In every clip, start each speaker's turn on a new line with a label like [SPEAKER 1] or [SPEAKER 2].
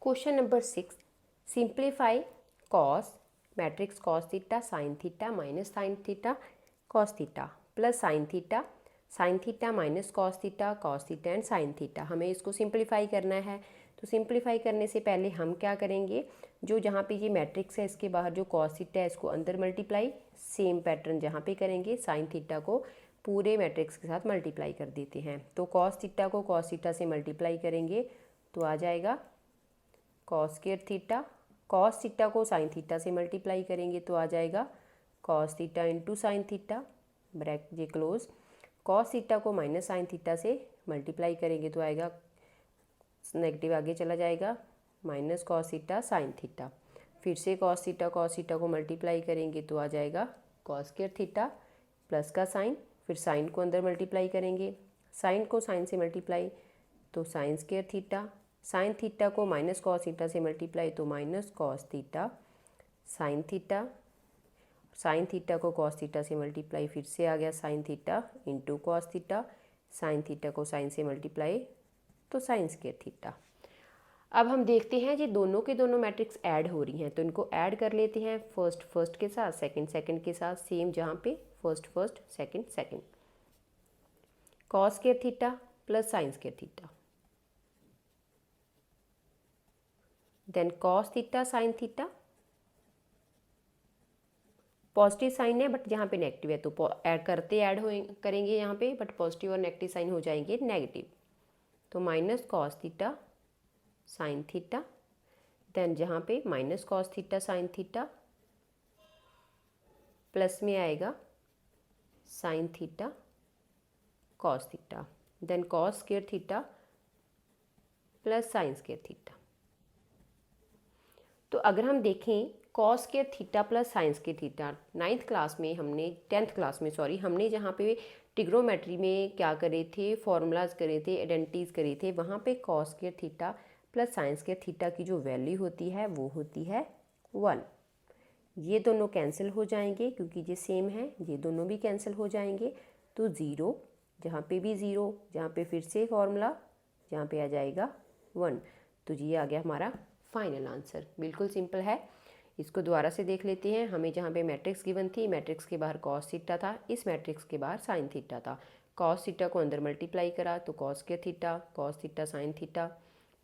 [SPEAKER 1] Question number 6, simplify cos matrix cos theta sine theta minus sign theta cos theta plus sine theta minus cos theta and sine theta. हमें इसको simplify करना है। तो simplify करने से पहले हम क्या करेंगे, जो जहाँ पे ये मैट्रिक्स है इसके बाहर जो कॉस थीटा है इसको अंदर मल्टीप्लाई, सेम पैटर्न जहाँ पे करेंगे साइन थीटा को पूरे मैट्रिक्स के साथ मल्टीप्लाई कर देते हैं। तो कॉस थीटा को कॉस थीटा से मल्टीप्लाई करेंगे तो आ जाएगा cos square theta, cos theta को साइन थीटा से मल्टीप्लाई करेंगे तो आ जाएगा cos theta into sine theta, bracket ये क्लोज। कॉस थीटा को माइनस साइन थीटा से मल्टीप्लाई करेंगे तो आएगा, नेगेटिव आगे चला जाएगा, minus cos theta sine theta. फिर से कॉस थीटा को मल्टीप्लाई करेंगे तो आ जाएगा कॉस स्क्वायर थीटा प्लस का साइन, फिर साइन को अंदर मल्टीप्लाई करेंगे, साइन को साइन से मल्टीप्लाई तो sign square theta, sine theta को माइनस कॉस थीटा से मल्टीप्लाई तो minus cos theta sine theta, sine theta को कॉस थीटा से मल्टीप्लाई फिर से आ गया sine theta into cos theta, sine theta को साइन से मल्टीप्लाई तो साइन स्क्वायर थीटा। अब हम देखते हैं ये दोनों के दोनों मैट्रिक्स ऐड हो रही हैं तो इनको ऐड कर लेते हैं, फर्स्ट के साथ सेकंड के साथ, सेम जहाँ पे first second. Cos square theta plus sine square theta, then cos theta sine theta, positive sign है बट यहाँ पे नेगेटिव है तो ऐड करेंगे यहाँ पे, बट पॉजिटिव और नेगेटिव साइन हो जाएंगे नेगेटिव, तो minus cos theta sine theta, then जहाँ पे minus cos theta sine theta plus में आएगा sine theta cos theta, then cos square theta plus sine square theta. तो अगर हम देखें cos square theta plus sine square theta, 10th class में हमने जहाँ पे ट्रिग्नोमेट्री में क्या करे थे, फॉर्मूलाज करे थे, आइडेंटिटीज करे थे, वहाँ पे cos square theta plus sine square theta की जो वैल्यू होती है वो होती है 1। ये दोनों कैंसिल हो जाएंगे क्योंकि ये सेम है, ये दोनों भी कैंसिल हो जाएंगे तो 0, जहाँ पे भी 0, जहाँ पे फिर से फॉर्मूला, जहाँ पे आ जाएगा 1। तो ये आ गया हमारा फाइनल आंसर। बिल्कुल सिंपल है। इसको दोबारा से देख लेते हैं। हमें जहाँ पे मैट्रिक्स गिवन थी, मैट्रिक्स के बाहर कॉस थीटा था, इस मैट्रिक्स के बाहर साइन थीटा था। कॉस थीटा को अंदर मल्टीप्लाई करा तो cos square theta, cos theta sine theta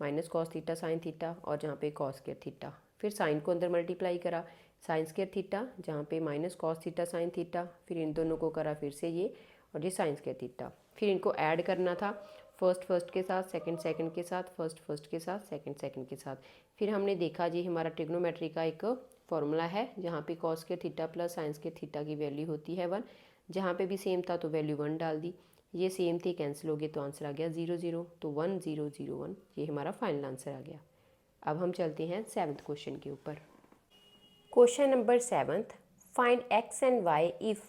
[SPEAKER 1] minus cos theta sine theta, और जहाँ पे कॉस स्क्वायर थीटा, फिर साइन को अंदर मल्टीप्लाई करा साइन स्क्वायर थीटा, जहाँ पे minus cos theta sine theta, फिर इन दोनों को करा फिर से ये और ये साइन स्क्वायर थीटा। फिर इनको ऐड करना था, फर्स्ट के साथ सेकंड के साथ, फर्स्ट के साथ सेकंड के साथ। फिर हमने देखा जी हमारा ट्रिग्नोमेट्री का एक फॉर्मूला है जहाँ पे cos square theta plus sine square theta की वैल्यू होती है 1, जहाँ पे भी सेम था तो वैल्यू 1 डाल दी, ये सेम थी कैंसिल हो गए तो आंसर आ गया 0 0, तो 1 0 0 1, ये हमारा फाइनल आंसर आ गया। अब हम चलते हैं 7th क्वेश्चन के ऊपर। Question number 7, find x and why if.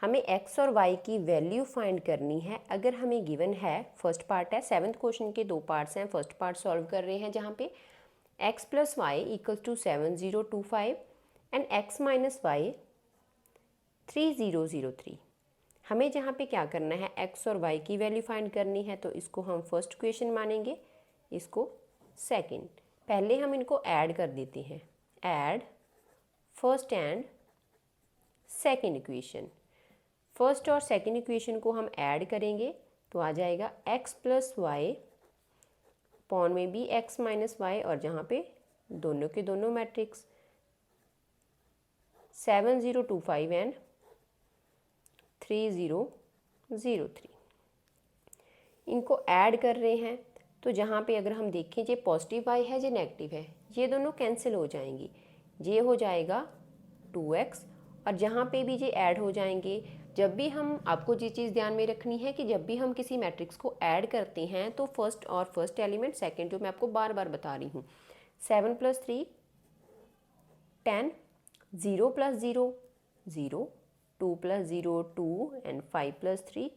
[SPEAKER 1] हमें x और y की वैल्यू फाइंड करनी है अगर हमें गिवन है। फर्स्ट पार्ट है, 7th क्वेश्चन के 2 पार्ट्स हैं। फर्स्ट पार्ट सॉल्व कर रहे हैं जहाँ पे x plus y equal to 7025 and x minus y 3003। हमें जहाँ पे क्या करना है, x और y की वैल्यू फाइंड करनी है, तो इसको हम फर्स्ट इक्वेशन मानेंगे, इसको सेकंड। पहले हम इनको ऐड कर देते हैं, add first and second equation. First और सेकंड इक्वेशन को हम ऐड करेंगे तो आ जाएगा x प्लस वाई पॉन में भी x माइनस वाई, और जहाँ पे दोनों के दोनों मैट्रिक्स 7025 एंड 3003, इनको ऐड कर रहे हैं। तो जहाँ पे अगर हम देखें ये पॉजिटिव y है, ये नेगेटिव है, ये दोनों कैंसिल हो जाएंगी, ये हो जाएगा 2x, और जहाँ पे भी ये ऐड हो जाएंगे। जब भी हम, आपको ये चीज़ ध्यान में रखनी है कि जब भी हम किसी मैट्रिक्स को ऐड करते हैं तो फर्स्ट एलिमेंट सेकंड, जो मैं आपको बार बार बता रही हूँ, 7 + 3 10, 0 + 0 0, 2 + 0 2 एंड 5 + 3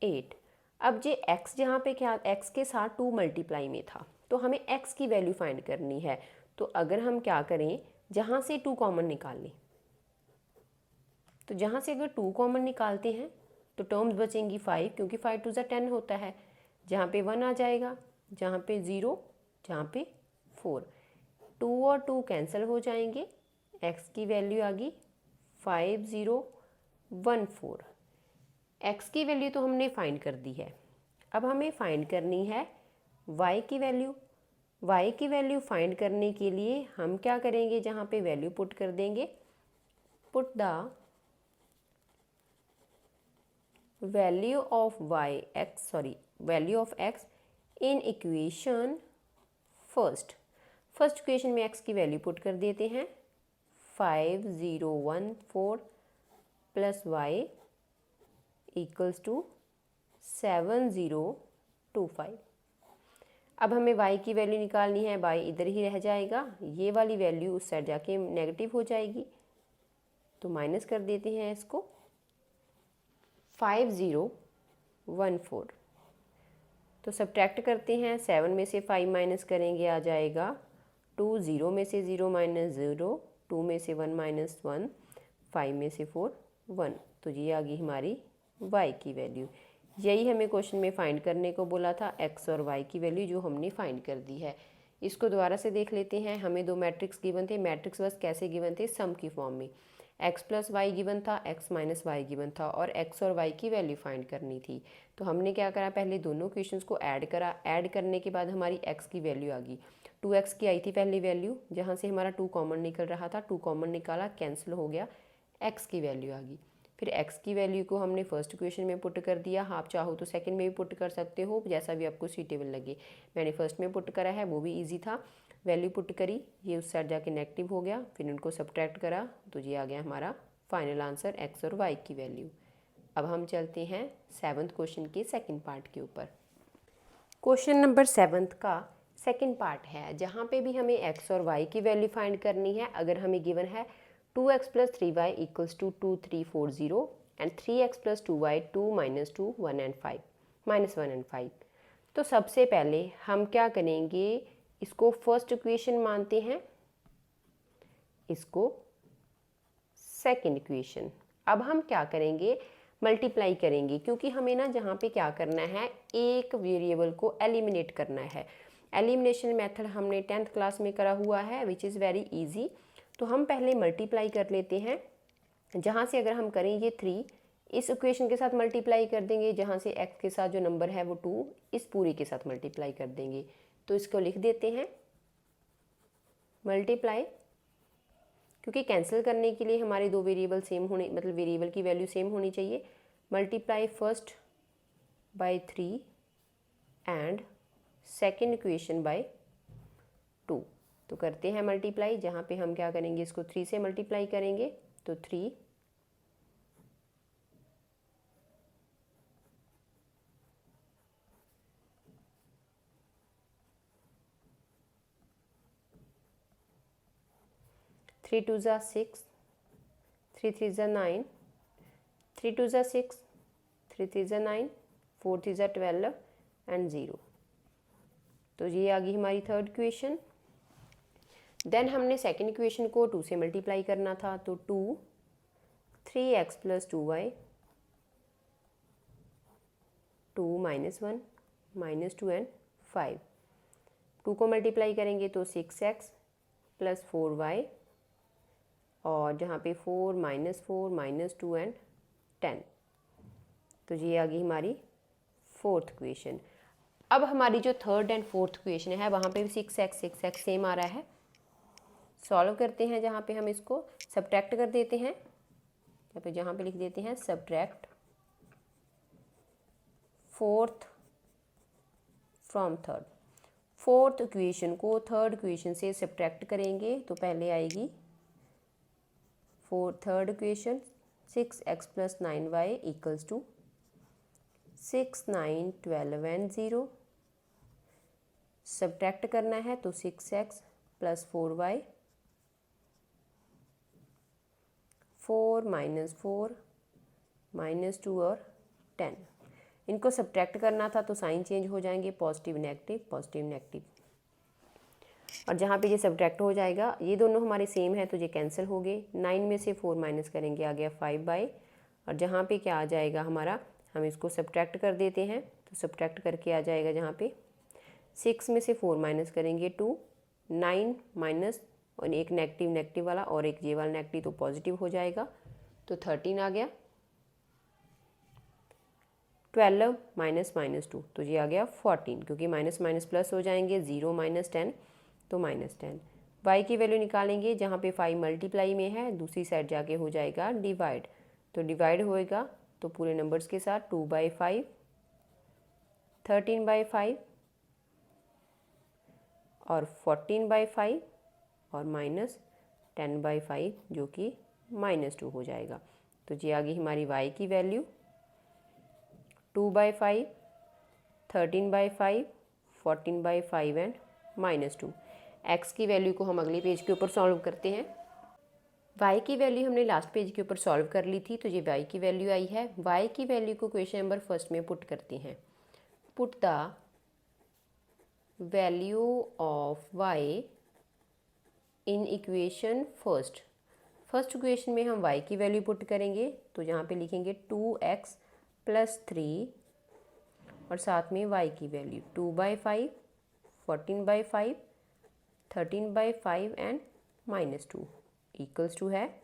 [SPEAKER 1] 8। अब ये x जहाँ पे क्या, x के साथ 2 मल्टीप्लाई में था तो हमें x की वैल्यू फाइंड करनी है। तो अगर हम क्या करें, जहाँ से 2 कॉमन निकाल लें, तो जहाँ से अगर 2 कॉमन निकालते हैं तो टर्म्स बचेंगी 5, क्योंकि 5 × 2 = 10 होता है। जहाँ पे 1 आ जाएगा, जहाँ पे 0, जहाँ पे 4। 2 और 2 कैंसिल हो जाएंगे, x की वैल्यू आ गई 5014। x की वैल्यू तो हमने फाइंड कर दी है। अब हमें फाइंड करनी है y की वैल्यू। y की वैल्यू फाइंड करने के लिए हम क्या करेंगे, जहाँ पे वैल्यू पुट कर देंगे, put the value of value of x in equation first equation में x की वैल्यू पुट कर देते हैं 5014 प्लस y इक्वल्स टू 7025। अब हमें y की वैल्यू निकालनी है, y इधर ही रह जाएगा, ये वाली वैल्यू उस साइड जाके नेगेटिव हो जाएगी, तो माइनस कर देते हैं इसको 5014। तो सब्ट्रैक्ट करते हैं, 7 में से 5 माइनस करेंगे आ जाएगा 2, 0 में से 0 माइनस 0, 2 में से 1 माइनस 1, 5 में से 4 1। तो ये आ गई हमारी y की वैल्यू। यही हमें क्वेश्चन में फाइंड करने को बोला था, x और y की वैल्यू जो हमने फाइंड कर दी है। इसको दोबारा से देख लेते हैं। हमें दो मैट्रिक्स गिवन थे, मैट्रिक्स बस कैसे गिवन थे, सम की फॉर्म में। x प्लस वाई गिवन था, x माइनस वाई गिवन था, और x और y की वैल्यू फाइंड करनी थी। तो हमने क्या करा, पहले दोनों क्वेश्चंस को ऐड करा, ऐड करने के बाद हमारी x की वैल्यू आ गई। 2x की आई थी पहली वैल्यू, जहाँ से हमारा 2 कॉमन निकल रहा था, 2 कॉमन निकाला, कैंसिल हो गया, x की वैल्यू आ गई। फिर x की वैल्यू को हमने फर्स्ट इक्वेशन में पुट कर दिया। आप चाहो तो सेकंड में भी पुट कर सकते हो, जैसा भी आपको सूटेबल लगे। मैंने फर्स्ट में पुट करा है, वो भी इजी था। वैल्यू पुट करी, ये उस साइड जाके नेगेटिव हो गया, फिर इनको सब्ट्रैक्ट करा, तो ये आ गया हमारा फाइनल आंसर x और y की वैल्यू। अब हम चलते हैं 7th क्वेश्चन के सेकंड पार्ट के ऊपर। क्वेश्चन नंबर 7th का सेकंड पार्ट है, जहाँ पे भी हमें x और y की वैल्यू फाइंड करनी है। अगर हमें गिवन है 2x plus 3y equals to 2340 and 3x plus 2y 2 minus 2 1 and 5 -1 and 5। तो सबसे पहले हम क्या करेंगे, इसको फर्स्ट इक्वेशन मानते हैं, इसको सेकंड इक्वेशन। अब हम क्या करेंगे, मल्टीप्लाई करेंगे, क्योंकि हमें ना जहाँ पे क्या करना है, एक वेरिएबल को एलिमिनेट करना है। एलिमिनेशन मेथड हमने 10th क्लास में करा हुआ है, विच इज़ वेरी इजी। तो हम पहले मल्टीप्लाई कर लेते हैं, जहाँ से अगर हम करें ये 3 इस इक्वेशन के साथ मल्टीप्लाई कर देंगे, जहाँ से x के साथ जो नंबर है वो 2 इस पूरी के साथ मल्टीप्लाई कर देंगे। तो इसको लिख देते हैं मल्टीप्लाई, क्योंकि कैंसिल करने के लिए हमारे दो वेरिएबल सेम होने, मतलब वेरिएबल की वैल्यू सेम होनी चाहिए। Multiply first by 3 and second equation by 2। तो करते हैं मल्टीप्लाई, जहाँ पे हम क्या करेंगे, इसको 3 से मल्टीप्लाई करेंगे, तो 3 3 2 ज़ा 6, 3 3 ज़ा 9, 3 2 ज़ा 6, 3 3 ज़ा 9, 4 3 ज़ा 12 एंड 0। तो ये आ गई हमारी थर्ड इक्वेशन। देन हमने सेकेंड इक्वेशन को 2 से मल्टीप्लाई करना था, तो 2 3x plus 2y 2 minus 1 minus 2 and 5। 2 को मल्टीप्लाई करेंगे तो 6x प्लस 4y, और जहाँ पे 4 माइनस 2 एंड 10। तो ये आ गई हमारी फोर्थ इक्वेशन। अब हमारी जो थर्ड एंड फोर्थ इक्वेशन है, वहाँ पे भी 6x सेम आ रहा है। सॉल्व करते हैं, जहाँ पे हम इसको सब्ट्रैक्ट कर देते हैं, जहाँ पे लिख देते हैं subtract fourth from third. Fourth equation को थर्ड इक्वेशन से सब्ट्रैक्ट करेंगे, तो पहले आएगी third equation 6x plus 9y equals to 6 9 12 and 0। Subtract करना है, तो 6x plus 4y 4 minus 4 minus 2 और 10। इनको सब्ट्रैक्ट करना था तो साइन चेंज हो जाएंगे, पॉजिटिव नेगेटिव। और जहाँ पे ये सब्ट्रैक्ट हो जाएगा, ये दोनों हमारे सेम है तो ये कैंसिल हो गए। 9 में से 4 माइनस करेंगे, आ गया 5/, और जहाँ पे क्या आ जाएगा हमारा, हम इसको सब्ट्रैक्ट कर देते हैं, तो सब्ट्रैक्ट करके आ जाएगा जहाँ पे 6 में से 4 माइनस करेंगे 2, 9 माइनस और एक नेगेटिव नेगेटिव वाला और एक ये वाला नेगेटिव, तो पॉजिटिव हो जाएगा, तो 13 आ गया। 12 माइनस माइनस 2, तो ये आ गया 14, क्योंकि माइनस माइनस प्लस हो जाएंगे, 0 माइनस 10 तो -10। y की वैल्यू निकालेंगे, जहाँ पे 5 मल्टीप्लाई में है दूसरी साइड जाके हो जाएगा डिवाइड, तो डिवाइड होएगा तो पूरे नंबर्स के साथ 2/5, 13/5 और 14/5 और -10/5 जो कि -2 हो जाएगा। तो ये आ गई हमारी y की वैल्यू 2/5, 13/5, 14/5 एंड -2। x की वैल्यू को हम अगले पेज के ऊपर सॉल्व करते हैं। y की वैल्यू हमने लास्ट पेज के ऊपर सॉल्व कर ली थी, तो ये y की वैल्यू आई है। y की वैल्यू को क्वेश्चन नंबर फर्स्ट में पुट करते हैं। Put the value of y in equation first. First equation में हम y की वैल्यू पुट करेंगे, तो यहाँ पे लिखेंगे 2x + 3 और साथ में y की वैल्यू 2/5, 14/5, 13/5 एंड -2 इक्वल्स टू है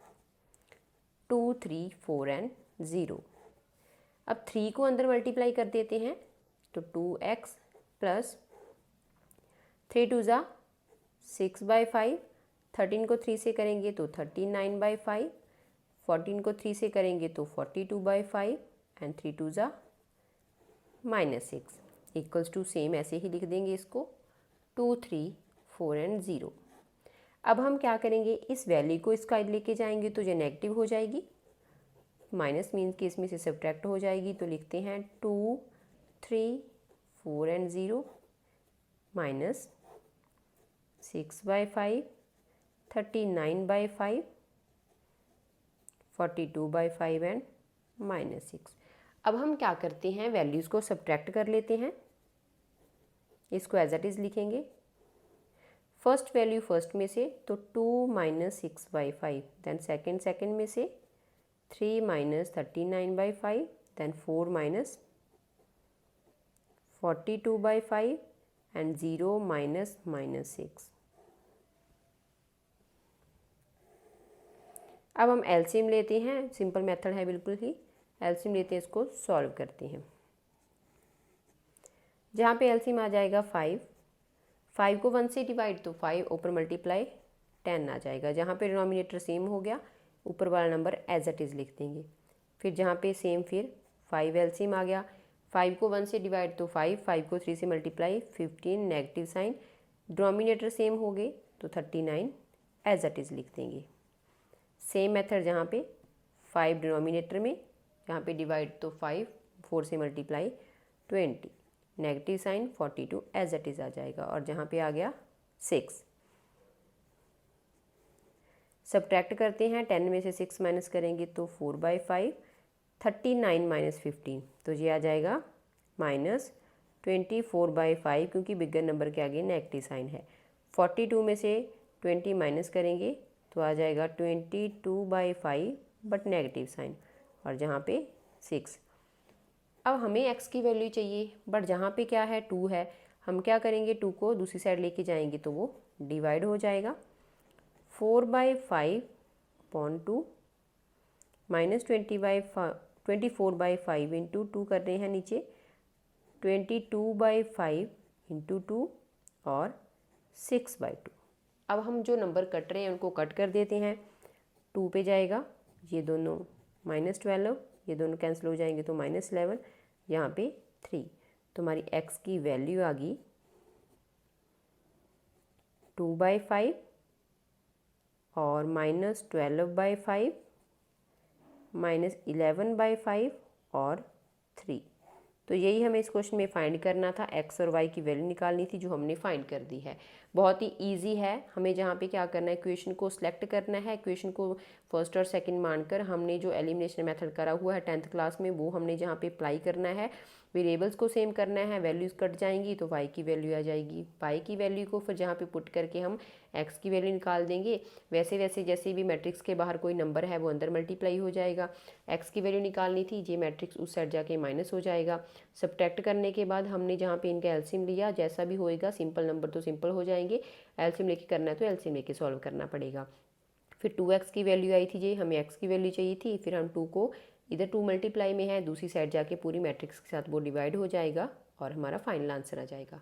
[SPEAKER 1] 2, 3, 4 एंड 0। अब 3 को अंदर मल्टीप्लाई कर देते हैं, तो 2x + 3 2 ज़ा 6/5, 13 को 3 से करेंगे तो 39/5, 14 को 3 से करेंगे तो 42/5 एंड 3 2 ज़ा -6 इक्वल्स टू सेम ऐसे ही लिख देंगे इसको 2, 3, 4 एंड 0। अब हम क्या करेंगे, इस वैल्यू को इसका लेके जाएंगे तो ये नेगेटिव हो जाएगी, माइनस मीन्स कि इसमें से सब्ट्रैक्ट हो जाएगी, तो लिखते हैं 2, 3, 4 एंड 0 -6/5, 39/5, 42/5 एंड -6। अब हम क्या करते हैं, वैल्यूज़ को सब्ट्रैक्ट कर लेते हैं, इसको एज इट इज़ लिखेंगे। फर्स्ट वैल्यू फर्स्ट में से तो 2 - 6/5, देन सेकंड में से 3 - 39/5, देन 4 - 42/5 एंड 0 -6। अब हम एलसीएम लेते हैं, सिंपल मेथड है बिल्कुल ही। एलसीएम लेते हैं, इसको सॉल्व करते हैं। जहाँ पे एलसीएम आ जाएगा 5 को 1 से डिवाइड तो 5 ऊपर मल्टीप्लाई 10 आ जाएगा। जहाँ पे डिनोमिनेटर सेम हो गया, ऊपर वाला नंबर एज इट इज़ लिख देंगे। फिर जहाँ पे सेम फिर 5 एलसीएम आ गया, 5 को 1 से डिवाइड तो 5 को 3 से multiply 15, negative sign, denominator same हो गए तो 39 एज इट इज़ लिख देंगे। सेम मेथड जहाँ पे 5 डिनोमिनेटर में, जहाँ पे डिवाइड तो 5, 4 से multiply 20, negative sign 42 as it is आ जाएगा। और जहाँ पे आ गया 6, सब्ट्रैक्ट करते हैं, 10 में से 6 माइनस करेंगे तो 4/5, 39 - 15 तो ये आ जाएगा -24/5, क्योंकि बिगर नंबर के आगे नेगेटिव साइन है। 42 में से 20 माइनस करेंगे तो आ जाएगा 22/5 बट नेगेटिव साइन, और जहाँ पे 6। अब हमें x की वैल्यू चाहिए, बट जहाँ पे क्या है 2 है, हम क्या करेंगे 2 को दूसरी साइड लेके जाएंगे तो वो डिवाइड हो जाएगा। 4/5/2 -24/5 इंटू 2 कर रहे हैं नीचे, 22/5 इंटू 2 और 6/2। अब हम जो नंबर कट रहे हैं उनको कट कर देते हैं। 2 पे जाएगा, ये दोनों -12, ये दोनों कैंसिल हो जाएंगे तो -11, यहाँ पे 3, तो हमारी x की वैल्यू आ गई 2/5 और -12/5, -11/5 और 3। तो यही हमें इस क्वेश्चन में फाइंड करना था, x और y की वैल्यू निकालनी थी, जो हमने फाइंड कर दी है। बहुत ही इजी है। हमें जहाँ पे क्या करना है, इक्वेशन को सिलेक्ट करना है, इक्वेशन को फर्स्ट और सेकंड मानकर हमने जो एलिमिनेशन मेथड करा हुआ है 10th क्लास में, वो हमने जहाँ पे अप्लाई करना है। वेरिएबल्स को सेम करना है, वैल्यूज़ कट जाएंगी तो y की वैल्यू आ जाएगी। y की वैल्यू को फिर जहाँ पे पुट करके हम एक्स की वैल्यू निकाल देंगे। वैसे वैसे जैसे भी मैट्रिक्स के बाहर कोई नंबर है वो अंदर मल्टीप्लाई हो जाएगा। एक्स की वैल्यू निकालनी थी, ये मैट्रिक्स उस साइड जाके माइनस हो जाएगा। सब्ट्रैक्ट करने के बाद हमने जहाँ पे इनका एलसीएम लिया, जैसा भी होएगा सिंपल नंबर तो सिंपल हो जाएंगे, एलसीएम लेके करना है तो एलसीएम लेके सॉल्व करना पड़ेगा। फिर 2x की वैल्यू आई थी, ये हमें x की वैल्यू चाहिए थी, फिर हम 2 को इधर 2 मल्टीप्लाई में है, दूसरी साइड जाके पूरी मैट्रिक्स के साथ वो डिवाइड हो जाएगा और हमारा फाइनल आंसर आ जाएगा।